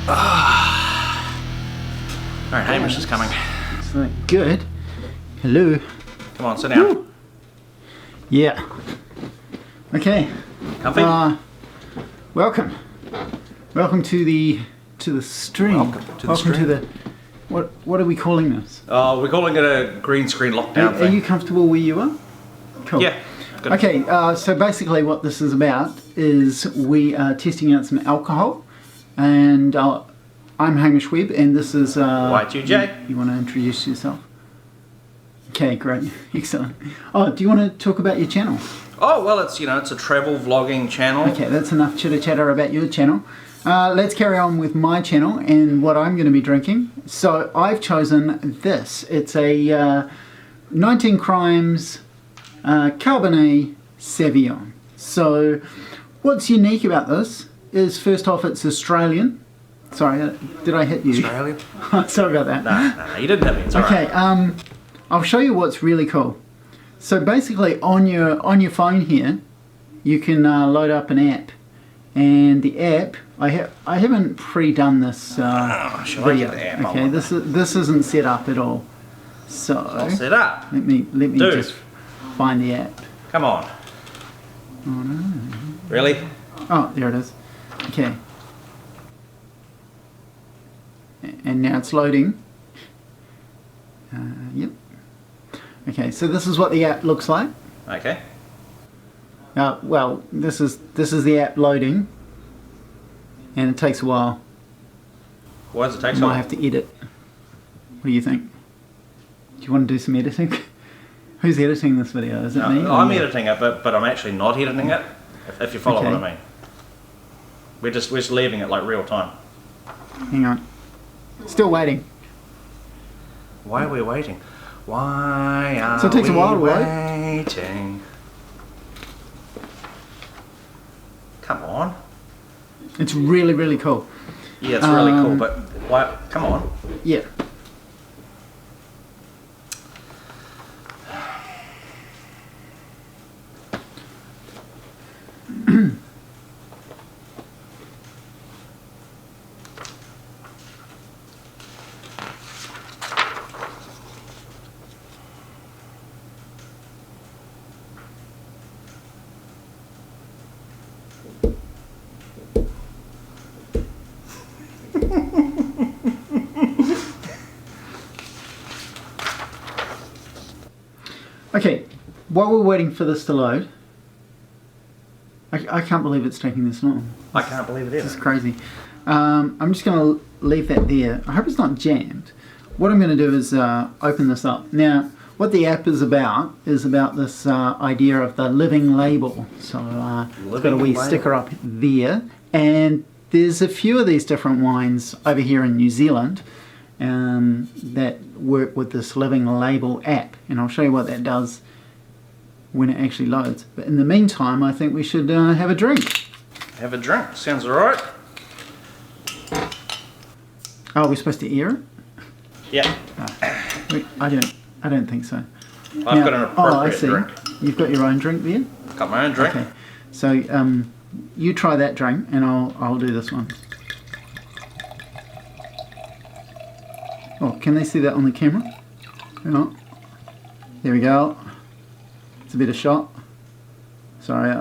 Alright, Hamish is coming. Excellent. Good. Hello. Come on, sit down. Woo. Yeah. Okay. Comfy? Welcome. Welcome to the stream. Welcome to the stream. To the what are we calling this? We're calling it a green screen lockdown Are thing. you comfortable where you are? Cool. Yeah. Good. Okay, so basically what this is about is we are testing out some alcohol, and I'm Hamish Webb, and this is... Y2J. You want to introduce yourself? Okay, great. Excellent. Oh, do you want to talk about your channel? Oh, well, it's a travel vlogging channel. Okay, that's enough chitter-chatter about your channel. Let's carry on with my channel and what I'm going to be drinking. So I've chosen this. It's a 19 Crimes Cabernet Sauvignon. So what's unique about this is, first off, it's Australian. Sorry, did I hit you? Australian? Sorry about that. No, you didn't hit me. It's okay, alright. I'll show you what's really cool. So basically, on your phone here, you can load up an app, and the app I haven't pre-done this Shall I get the app? Okay, this isn't set up at all. So I'll set up. let me Dude. just find the app. Come on. Oh no. Really? Oh, there it is. Okay. And now it's loading. Yep. Okay, so this is what the app looks like. Okay. Well, this is the app loading, and it takes a while. Why does it take I so might long? have to edit. What do you think? Do you want to do some editing? Who's editing this video? Is it me? I'm editing it, but I'm actually not editing it, if you follow Okay. what I mean. We're just leaving it like real time. Hang on. Still waiting. Why are we waiting? Why are So it takes a while to load? waiting? Come on. It's really, really cool. Yeah, it's really cool, but why? Come on. Yeah. Okay, while we're waiting for this to load, I can't believe it's taking this long. I can't believe it It's is. crazy. I'm just going to leave that there. I hope it's not jammed. What I'm going to do is open this up. Now, what the app is about this idea of the living label. So it's got a wee sticker up there. And there's a few of these different wines over here in New Zealand that work with this living label app. And I'll show you what that does when it actually loads. But in the meantime, I think we should have a drink. Have a drink. Sounds alright. Oh, we're supposed to air it? Yeah. I don't think so. I've got an appropriate I see. drink. You've got your own drink there? Got my own drink. Okay. So you try that drink and I'll do this one. Oh, can they see that on the camera? Oh. There we go. It's a bit of shot. Sorry,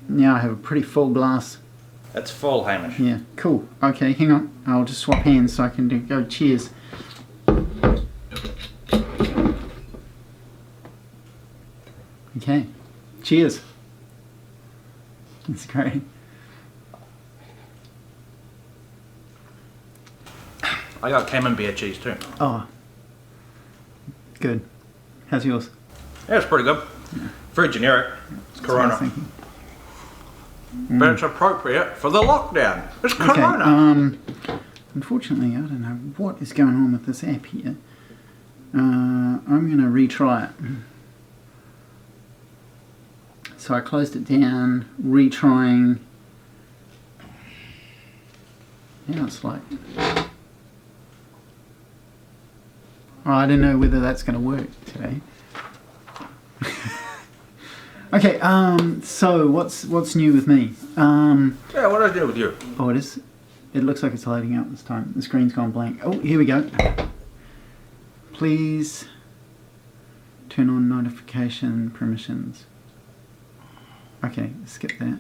now I have a pretty full glass. It's full, Hamish. Yeah, cool. Okay, hang on. I'll just swap hands so I can go cheers. Okay, cheers. That's great. I got camembert cheese too. Oh, good. How's yours? Yeah, it's pretty good. Yeah. Very generic. It's That's what I was Corona. thinking. But it's appropriate for the lockdown. It's Corona. Okay, unfortunately, I don't know what is going on with this app here. I'm going to retry it. So I closed it down, retrying. Now it's like... Oh, I don't know whether that's going to work today. Okay, so what's new with me? Yeah, what did I do with you? Oh, it is. it looks like it's loading up this time. The screen's gone blank. Oh, here we go. Please turn on notification permissions. Okay, skip that.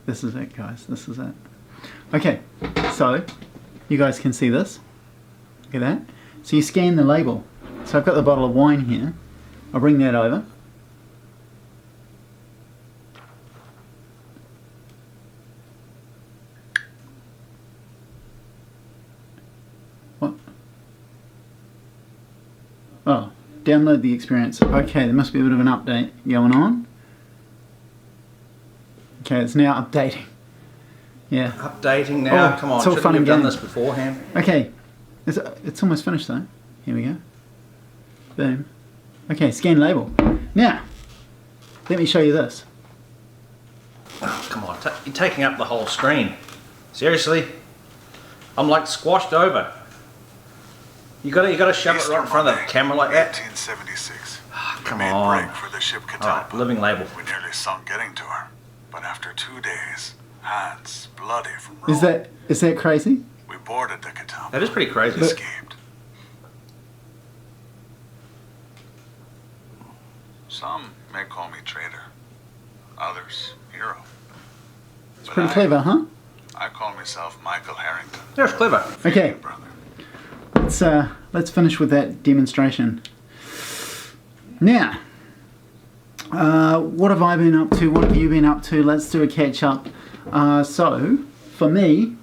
This is it, guys. This is it. Okay, so you guys can see this. Look at that. So you scan the label. So I've got the bottle of wine here. I'll bring that over. What? Oh, download the experience. Okay, there must be a bit of an update going on. Okay, it's now updating. Yeah. Updating now. Oh, Come on, it's all shouldn't fun we and have done games. this beforehand? Okay, it's almost finished though. Here we go. Boom. Okay, scan label. Now, let me show you this. Oh, come on, you're taking up the whole screen. Seriously? I'm like squashed over. You gotta shove it right in front of the camera like that. 1876. Oh, come We made on. break for the ship Alright, Catawba. living label. We nearly sunk getting to her, but after 2 days, hands bloody from rowing, Is that crazy? we boarded the Catawba. That is pretty crazy. Escaped. Some may call me traitor, others hero. It's pretty clever, huh? I call myself Michael Harrington. That's clever. Okay, Brother. let's finish with that demonstration. Now, what have I been up to? What have you been up to? Let's do a catch up. So, for me,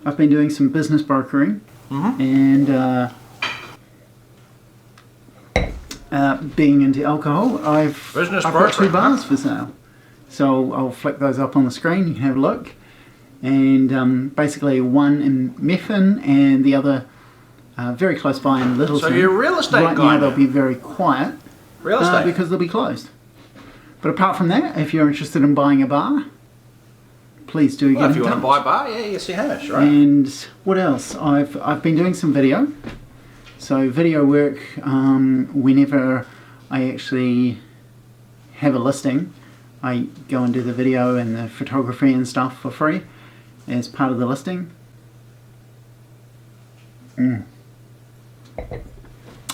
I've been doing some business brokering and being into alcohol. I've got 2 bars for sale. So I'll flick those up on the screen, you can have a look. And basically one in Methven and the other very close by in Littleton. So you're a real estate right guy now they'll now. be very quiet Real estate. because they'll be closed. But apart from that, if you're interested in buying a bar, please do Well, get if in you want touch. to buy a bar, yeah, you see Hamish, right? And what else? I've been doing some video. So video work whenever I actually have a listing, I go and do the video and the photography and stuff for free as part of the listing.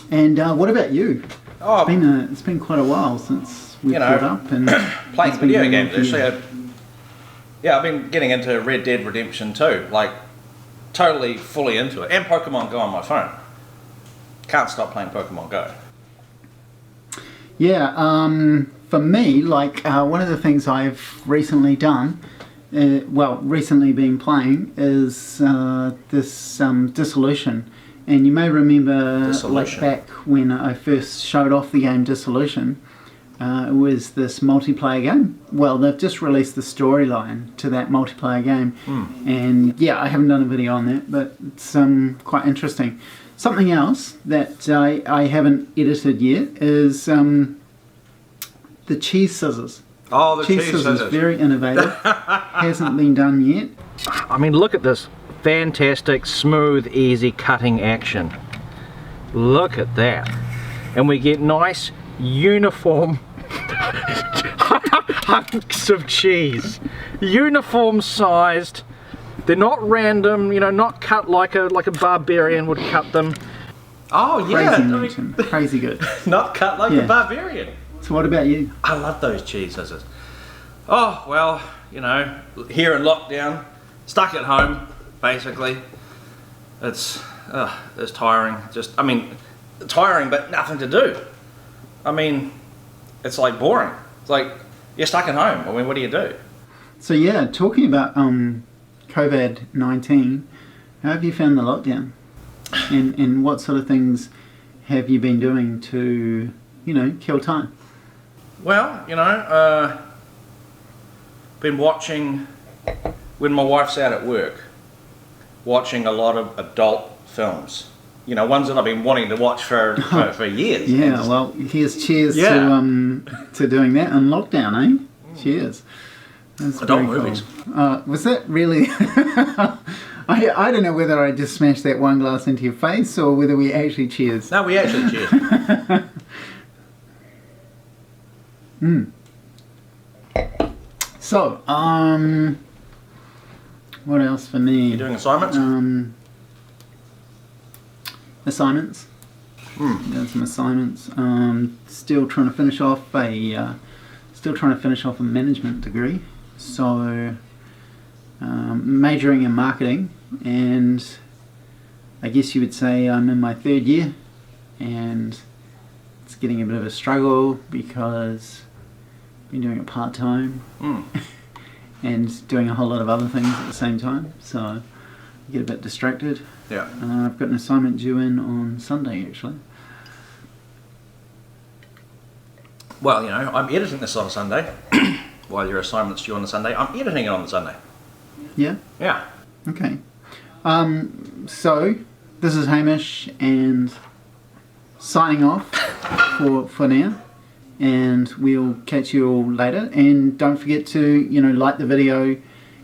And what about you? Oh, It's been quite a while since we You know, caught up and playing it's been video going on games. for you. Actually, yeah, I've been getting into Red Dead Redemption 2, like totally fully into it, and Pokemon Go on my phone. Can't stop playing Pokemon Go. Yeah, for me, like one of the things I've recently done, recently been playing, is this Dissolution. And you may remember, like back when I first showed off the game Dissolution, it was this multiplayer game. Well, they've just released the storyline to that multiplayer game, and yeah, I haven't done a video on that, but it's quite interesting. Something else that I haven't edited yet is the cheese scissors. Oh, the Cheese scissors, very innovative. Hasn't been done yet. I mean, look at this. Fantastic, smooth, easy cutting action. Look at that. And we get nice, uniform hunks of cheese. Uniform sized. They're not random, you know, not cut like a barbarian would cut them. Oh yeah, Crazy mention. Crazy good. not cut like Yeah. a barbarian. So what about you? I love those cheese scissors. Oh, well, you know, here in lockdown, stuck at home, basically. It's tiring. I mean, tiring, but nothing to do. I mean, it's like boring. It's like, you're stuck at home. I mean, what do you do? So yeah, talking about COVID-19, how have you found the lockdown? And what sort of things have you been doing to, you know, kill time? Well, you know, been watching, when my wife's out at work, watching a lot of adult films. You know, ones that I've been wanting to watch for years. Yeah, well, here's cheers to doing that in lockdown, eh? Cheers. That's Adult very cool. movies. Was that really... I don't know whether I just smashed that wine glass into your face or whether we actually cheers. No, we actually cheers. So, What else for me? You doing assignments? Assignments. Doing some assignments. Still trying to finish off a management degree. So majoring in marketing, and I guess you would say I'm in my 3rd year, and it's getting a bit of a struggle because I've been doing it part-time and doing a whole lot of other things at the same time, so I get a bit distracted. Yeah. I've got an assignment due in on Sunday, actually. Well, you know, I'm editing this on a Sunday. While your assignment's due on the Sunday, I'm editing it on the Sunday. Yeah? Yeah. Okay. So, this is Hamish, and signing off for now. And we'll catch you all later. And don't forget to, you know, like the video.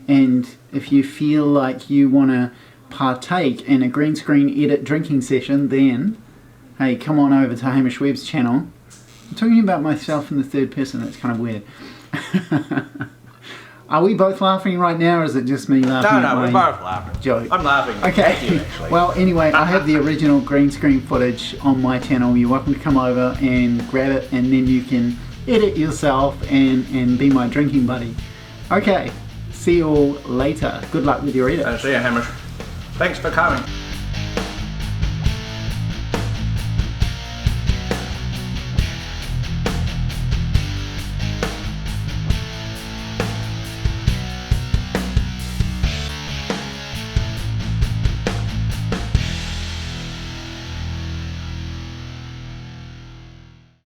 And if you feel like you want to partake in a green screen edit drinking session, then, hey, come on over to Hamish Webb's channel. I'm talking about myself in the 3rd person. That's kind of weird. Are we both laughing right now, or is it just me laughing? No, we're both laughing. Joke. I'm laughing. Okay. Thank you, actually. Well, anyway, I have the original green screen footage on my channel. You're welcome to come over and grab it, and then you can edit yourself and be my drinking buddy. Okay. See you all later. Good luck with your edit. See you, Hamish. Thanks for coming.